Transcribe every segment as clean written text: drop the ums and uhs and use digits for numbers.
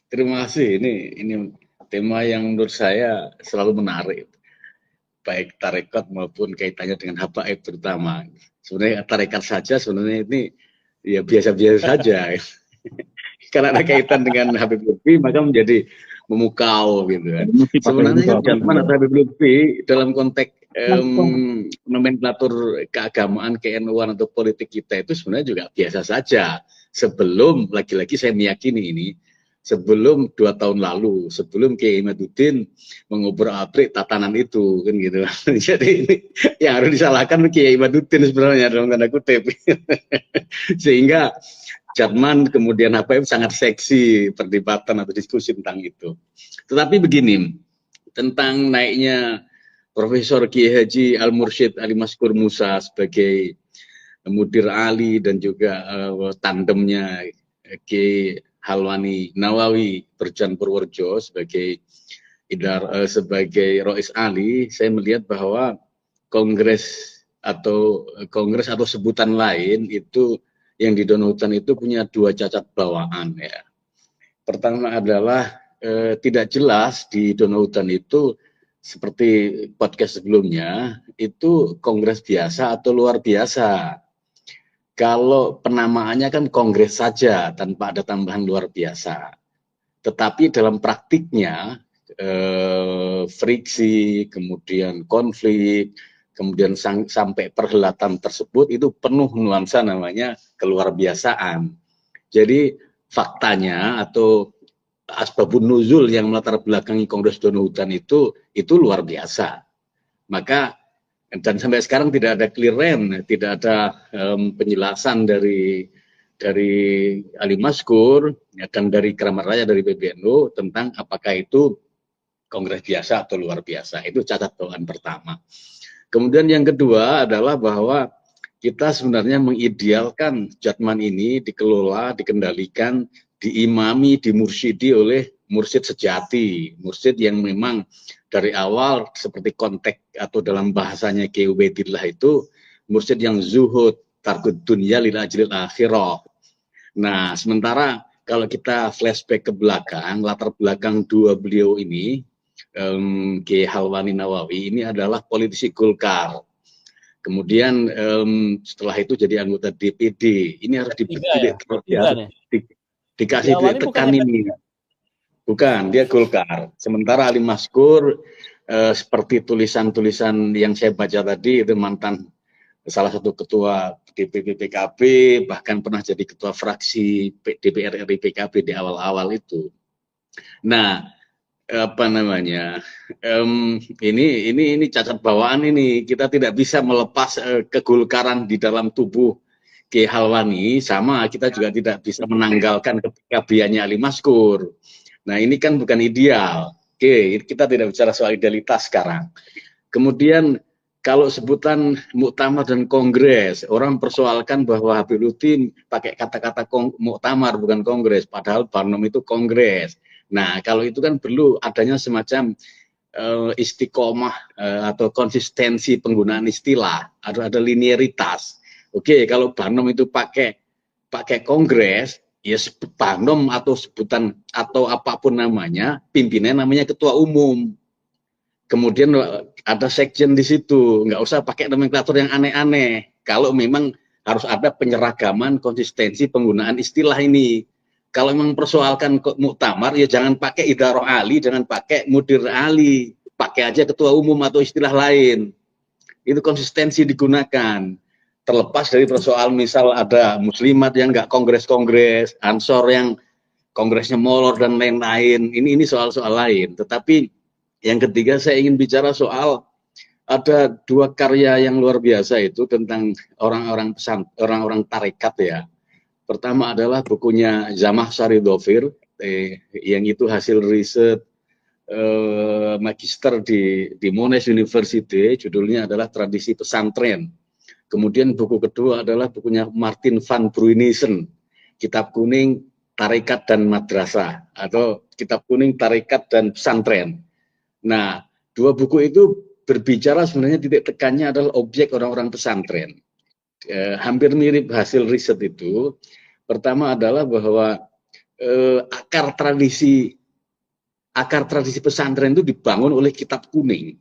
Terima kasih. Ini tema yang menurut saya selalu menarik, baik tarekat maupun kaitannya dengan habaib terutama. Sebenarnya tarekat saja sebenarnya ini ya biasa-biasa saja. Karena ada kaitan dengan Habib Lutfi maka menjadi memukau gitu kan. Sebenarnya kan Jatman atau Habib Lutfi dalam konteks nomenklatur keagamaan, ke-NU-an atau politik kita itu sebenarnya juga biasa saja. Sebelum, lagi-lagi saya meyakini ini, sebelum 2 tahun lalu, sebelum Kiai Imaduddin mengobrak-abrik tatanan itu, kan gitu. Jadi ini yang harus disalahkan Kiai Imaduddin sebenarnya dalam tanda kutip. Sehingga Jatman kemudian apa sangat seksi perdebatan atau diskusi tentang itu. Tetapi begini, tentang naiknya Profesor Kiai Haji Al-Mursyid Ali Maskur Musa sebagai Mudir Ali dan juga tandemnya Kiai Halwani Nawawi Berjan Purworejo sebagai sebagai Rois Ali, saya melihat bahwa kongres atau sebutan lain itu yang di Donohutan itu punya 2 cacat bawaan ya. Pertama adalah tidak jelas di Donohutan itu seperti podcast sebelumnya itu kongres biasa atau luar biasa. Kalau penamaannya kan kongres saja tanpa ada tambahan luar biasa. Tetapi dalam praktiknya friksi, kemudian konflik, kemudian sampai perhelatan tersebut itu penuh nuansa namanya keluar biasaan. Jadi faktanya atau asbabun nuzul yang melatar belakangi Kongres Donohutan itu luar biasa. Maka dan sampai sekarang tidak ada clearance, tidak ada penjelasan dari Ali Maskur ya, dan dari Keramat Raya dari PBNU tentang apakah itu kongres biasa atau luar biasa. Itu catat bawaan pertama. Kemudian yang kedua adalah bahwa kita sebenarnya mengidealkan Jatman ini dikelola, dikendalikan, diimami, dimursyidi oleh mursyid sejati, mursyid yang memang dari awal seperti konteks atau dalam bahasanya Kiai Ubaidillah itu mursyid yang zuhud, tarkud dunya lil ajril akhirah. Nah, sementara kalau kita flashback ke belakang, latar belakang dua beliau ini, Kiai Halwani Nawawi ini adalah politisi Golkar. Kemudian setelah itu jadi anggota DPD. Ini harus dikasih tekan ini. Bukan, dia Golkar. Sementara Ali Maskur seperti tulisan-tulisan yang saya baca tadi itu mantan salah satu ketua DPP PKB, bahkan pernah jadi ketua fraksi DPR RI PKB di awal-awal itu. Nah, apa namanya? Ini cacat bawaan ini. Kita tidak bisa melepas kegolkaran di dalam tubuh Kiai Halwani, sama kita juga tidak bisa menanggalkan kePKB-annya Ali Maskur. Nah, ini kan bukan ideal. Oke, kita tidak bicara soal idealitas sekarang. Kemudian kalau sebutan muktamar dan kongres, orang persoalkan bahwa Habib Lutfi pakai kata-kata muktamar bukan kongres, padahal Barnom itu kongres. Nah, kalau itu kan perlu adanya semacam istiqomah atau konsistensi penggunaan istilah, ada linearitas. Oke, kalau Barnom itu pakai kongres, ya Barnom atau sebutan atau apapun namanya, pimpinannya namanya ketua umum. Kemudian ada sekjen di situ, nggak usah pakai nomenklatur yang aneh-aneh. Kalau memang harus ada penyeragaman konsistensi penggunaan istilah ini. Kalau memang persoalkan muktamar, ya jangan pakai idaroh Ali, jangan pakai mudir Ali, pakai aja ketua umum atau istilah lain. Itu konsistensi digunakan. Terlepas dari persoalan misal ada muslimat yang nggak kongres-kongres, ansor yang kongresnya molor dan lain-lain. Ini soal-soal lain. Tetapi yang ketiga saya ingin bicara soal ada 2 karya yang luar biasa itu tentang orang-orang tarekat ya. Pertama adalah bukunya Zamakhsyari Dhofir, yang itu hasil riset magister di Monash University, judulnya adalah Tradisi Pesantren. Kemudian buku kedua adalah bukunya Martin van Bruinissen, Kitab Kuning Tarekat dan Madrasah, atau Kitab Kuning Tarekat dan Pesantren. Nah, 2 buku itu berbicara sebenarnya titik tekannya adalah objek orang-orang pesantren. Hampir mirip hasil riset itu. Pertama adalah bahwa akar tradisi pesantren itu dibangun oleh kitab kuning.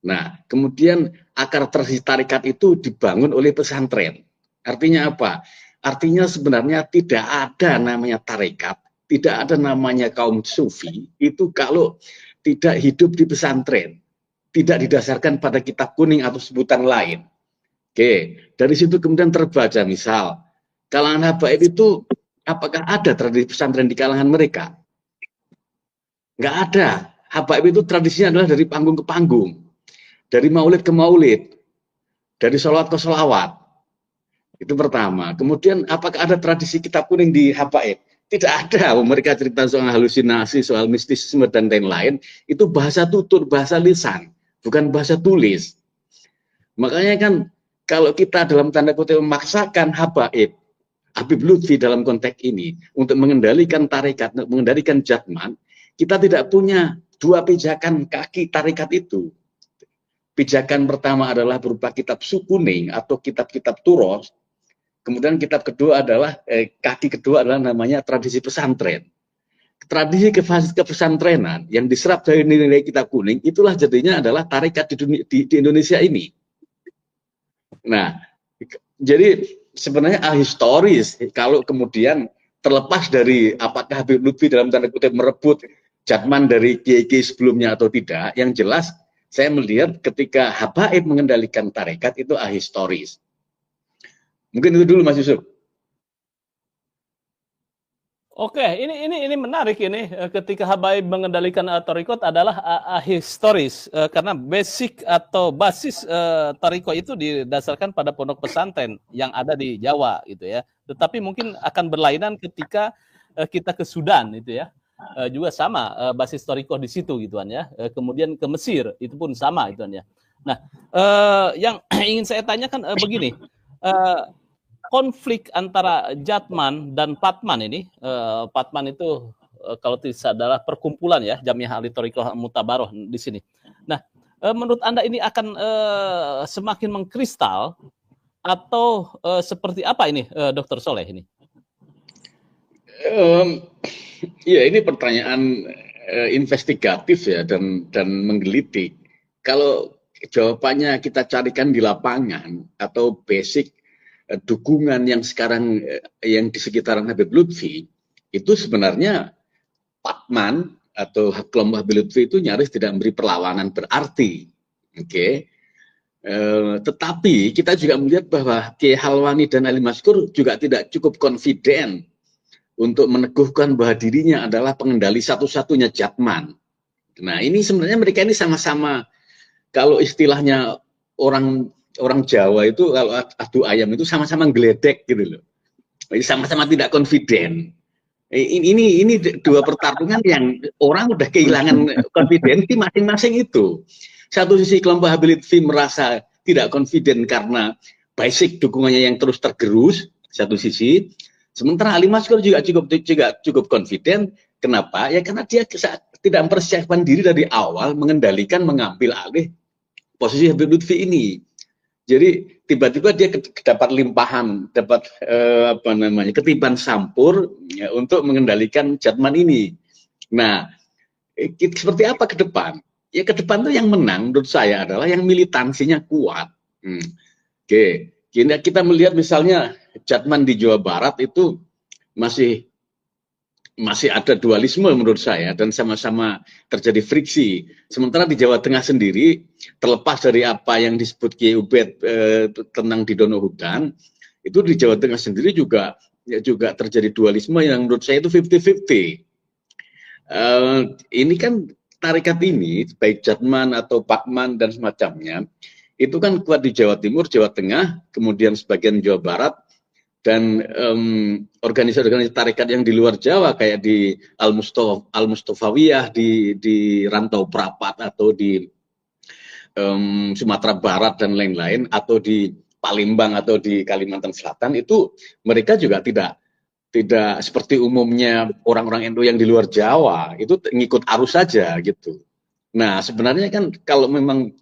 Nah, kemudian akar tradisi tarekat itu dibangun oleh pesantren. Artinya apa? Artinya sebenarnya tidak ada namanya tarekat, tidak ada namanya kaum sufi, itu kalau tidak hidup di pesantren, tidak didasarkan pada kitab kuning atau sebutan lain. Oke, dari situ kemudian terbaca misal, kalangan habaib itu apakah ada tradisi pesantren di kalangan mereka? Nggak ada. Habaib itu tradisinya adalah dari panggung ke panggung, dari maulid ke maulid, dari sholawat ke sholawat. Itu pertama. Kemudian apakah ada tradisi kitab kuning di habaib? Tidak ada. Mereka cerita soal halusinasi, soal mistisisme dan lain-lain. Itu bahasa tutur, bahasa lisan, bukan bahasa tulis. Makanya kan kalau kita dalam tanda kutip memaksakan habaib, Habib Lutfi dalam konteks ini untuk mengendalikan tarekat, mengendalikan jatman, kita tidak punya dua pijakan kaki tarekat itu. Pijakan pertama adalah berupa kitab sukuning atau kitab-kitab turos. Kemudian kitab kedua adalah kaki kedua adalah namanya tradisi pesantren. Tradisi kepesantrenan yang diserap dari nilai kitab kuning itulah jadinya adalah tarekat di Indonesia ini. Nah, jadi sebenarnya ahistoris kalau kemudian terlepas dari apakah Habib Lutfi dalam tanda kutip merebut jatman dari kiai-kiai sebelumnya atau tidak, yang jelas saya melihat ketika habaib mengendalikan tarekat itu ahistoris. Mungkin itu dulu Mas Yusuf. Oke, ini menarik ini ketika habaib mengendalikan tarikot adalah ahistoris karena basic atau basis tarikot itu didasarkan pada pondok pesantren yang ada di Jawa gitu ya. Tetapi mungkin akan berlainan ketika kita ke Sudan itu ya. Juga sama basis tarikot di situ gituan ya. Kemudian ke Mesir itu pun sama gituan ya. Nah, yang ingin saya tanyakan begini. Konflik antara Jatman dan Patman ini, Patman itu kalau tidak adalah perkumpulan ya, Jamiah Ahli Thariqah Mutabaroh di sini. Nah, menurut Anda ini akan semakin mengkristal atau seperti apa ini, Dr. Soleh ini? Ya, ini pertanyaan investigatif ya dan menggelitik. Kalau jawabannya kita carikan di lapangan atau basic dukungan yang sekarang yang di sekitaran Habib Lutfi itu sebenarnya Patman atau kelompok Habib Lutfi itu nyaris tidak memberi perlawanan berarti, oke. Tetapi kita juga melihat bahwa Kiai Halwani dan Ali Maskur juga tidak cukup confident untuk meneguhkan bahwa dirinya adalah pengendali satu-satunya jatman. Nah ini sebenarnya mereka ini sama-sama, kalau istilahnya orang Jawa itu kalau adu ayam itu sama-sama geledek gitu loh. Sama-sama tidak confident. Ini dua pertarungan yang orang udah kehilangan konfidensi masing-masing itu. Satu sisi kelompok Habib Lutfi merasa tidak confident karena basic dukungannya yang terus tergerus, satu sisi. Sementara Ali Maskur juga cukup confident. Kenapa? Ya karena dia tidak mempersiapkan diri dari awal mengendalikan, mengambil alih posisi Habib Lutfi ini. Jadi tiba-tiba dia dapat limpahan, dapat ketiban sampur ya, untuk mengendalikan jatman ini. Nah, seperti apa ke depan? Ya ke depan tuh yang menang menurut saya adalah yang militansinya kuat. Oke, kita melihat misalnya jatman di Jawa Barat itu masih ada dualisme menurut saya dan sama-sama terjadi friksi. Sementara di Jawa Tengah sendiri, terlepas dari apa yang disebut Kiai Ubed tentang di Dono Hutan, itu di Jawa Tengah sendiri juga terjadi dualisme yang menurut saya itu 50-50. Ini kan tarekat ini, baik Jatman atau Pakman dan semacamnya, itu kan kuat di Jawa Timur, Jawa Tengah, kemudian sebagian Jawa Barat, dan organisasi-organisasi tarekat yang di luar Jawa kayak di Al-Mustafawiyah di Rantau Prapat atau di Sumatera Barat dan lain-lain, atau di Palembang atau di Kalimantan Selatan, itu mereka juga tidak seperti umumnya orang-orang NU yang di luar Jawa, itu ngikut arus saja gitu. Nah sebenarnya kan kalau memang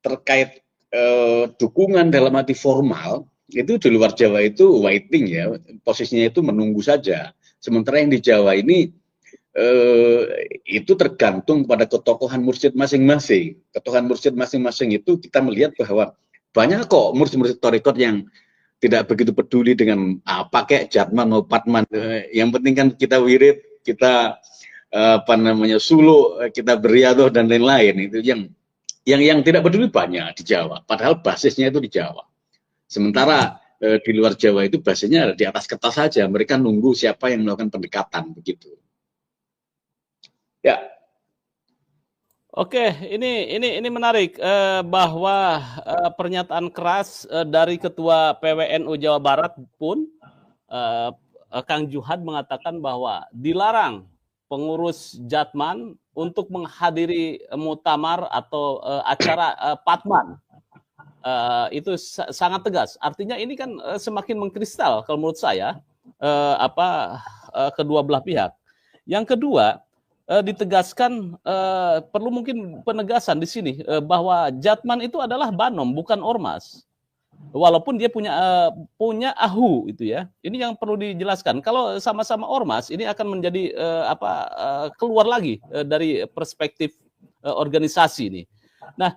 terkait dukungan dalam arti formal, itu di luar Jawa itu waiting ya, posisinya itu menunggu saja Sementara yang di Jawa ini itu tergantung pada ketokohan mursyid masing-masing. Ketokohan mursyid masing-masing itu kita melihat bahwa banyak kok mursyid-mursyid thariqat yang tidak begitu peduli dengan pakai jatman mau patman. Yang penting kan kita wirid, kita suluk, kita beriadoh dan lain-lain. Itu yang tidak peduli banyak di Jawa. Padahal basisnya itu di Jawa. Sementara di luar Jawa itu basisnya di atas kertas saja. Mereka nunggu siapa yang melakukan pendekatan begitu. Ya. Oke, ini menarik bahwa pernyataan keras dari Ketua PWNU Jawa Barat pun Kang Juhad mengatakan bahwa dilarang pengurus Jatman untuk menghadiri muktamar atau acara Patman. Itu sangat tegas. Artinya ini kan semakin mengkristal kalau menurut saya kedua belah pihak. Yang kedua, ditegaskan perlu mungkin penegasan di sini bahwa Jatman itu adalah Banom bukan ormas, walaupun dia punya AHU itu ya. Ini yang perlu dijelaskan. Kalau sama-sama ormas ini akan menjadi keluar lagi dari perspektif organisasi ini. Nah,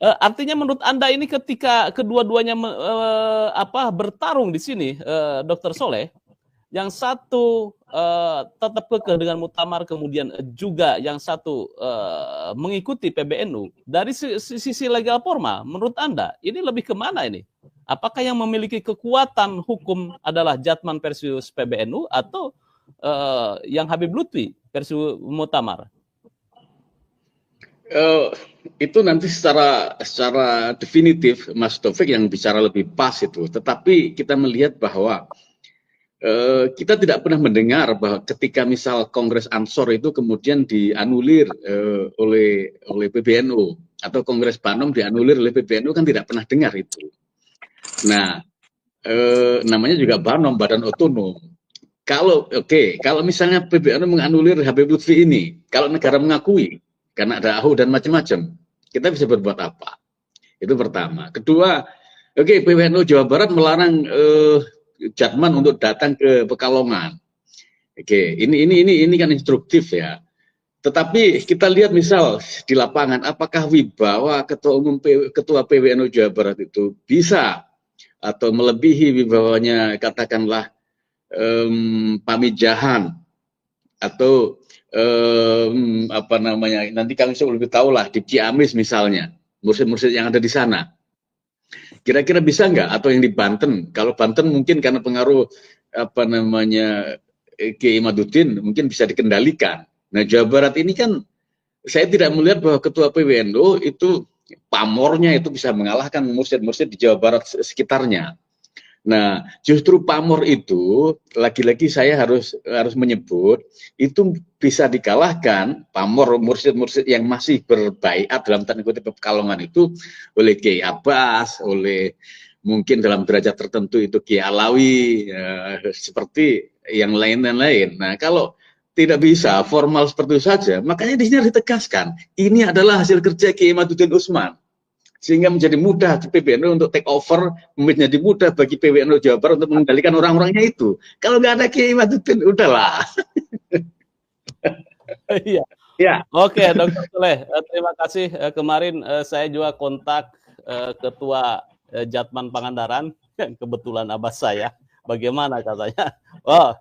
artinya menurut Anda ini ketika kedua-duanya bertarung di sini, Dr. Soleh, yang satu tetap kekeh dengan muktamar, kemudian juga yang satu mengikuti PBNU. Dari sisi legal formal, menurut Anda, ini lebih kemana ini? Apakah yang memiliki kekuatan hukum adalah Jatman versus PBNU atau yang Habib Lutfi versus muktamar? Itu nanti secara definitif Mas Taufik yang bicara lebih pas itu. Tetapi kita melihat bahwa kita tidak pernah mendengar bahwa ketika misal Kongres Ansor itu kemudian dianulir oleh PBNU atau Kongres Banom dianulir oleh PBNU, kan tidak pernah dengar itu. Nah, namanya juga Banom, badan otonom. Kalau misalnya PBNU menganulir Habib Lutfi ini, kalau negara mengakui karena ada AHU dan macam-macam, kita bisa berbuat apa? Itu pertama. Kedua, PBNU Jawa Barat melarang Jatman untuk datang ke Pekalongan. Ini kan instruktif ya. Tetapi kita lihat misal di lapangan, apakah wibawa ketua PWNU Jawa Barat itu bisa atau melebihi wibawanya katakanlah Pamijahan atau nanti kami lebih tahu lah di Ciamis misalnya, mursyid-mursyid yang ada di sana. Kira-kira bisa nggak? Atau yang di Banten? Kalau Banten mungkin karena pengaruh Kiai Imaduddin mungkin bisa dikendalikan. Nah, Jawa Barat ini kan saya tidak melihat bahwa ketua PWNU itu pamornya itu bisa mengalahkan mursyid-mursyid di Jawa Barat sekitarnya. Nah, justru pamor itu lagi-lagi saya harus menyebut itu bisa dikalahkan pamor mursyid-mursyid yang masih berbaiat dalam tanda kutip Pekalongan itu oleh Kiai Abbas, oleh mungkin dalam derajat tertentu itu Kiai Alawi, seperti yang lain dan lain. Nah, kalau tidak bisa formal seperti itu saja, makanya di sini harus ditegaskan ini adalah hasil kerja Kiai Imaduddin Utsman. Sehingga menjadi mudah PBNU untuk take over, menjadi mudah bagi PWNU Jawa Barat untuk mengendalikan orang-orangnya itu. Kalau nggak ada Kiai Imaduddin, udahlah. Iya. Ya. Oke, Dr. Soleh, terima kasih. Kemarin saya juga kontak Ketua Jatman Pangandaran, kebetulan abas saya. Bagaimana katanya? Oh,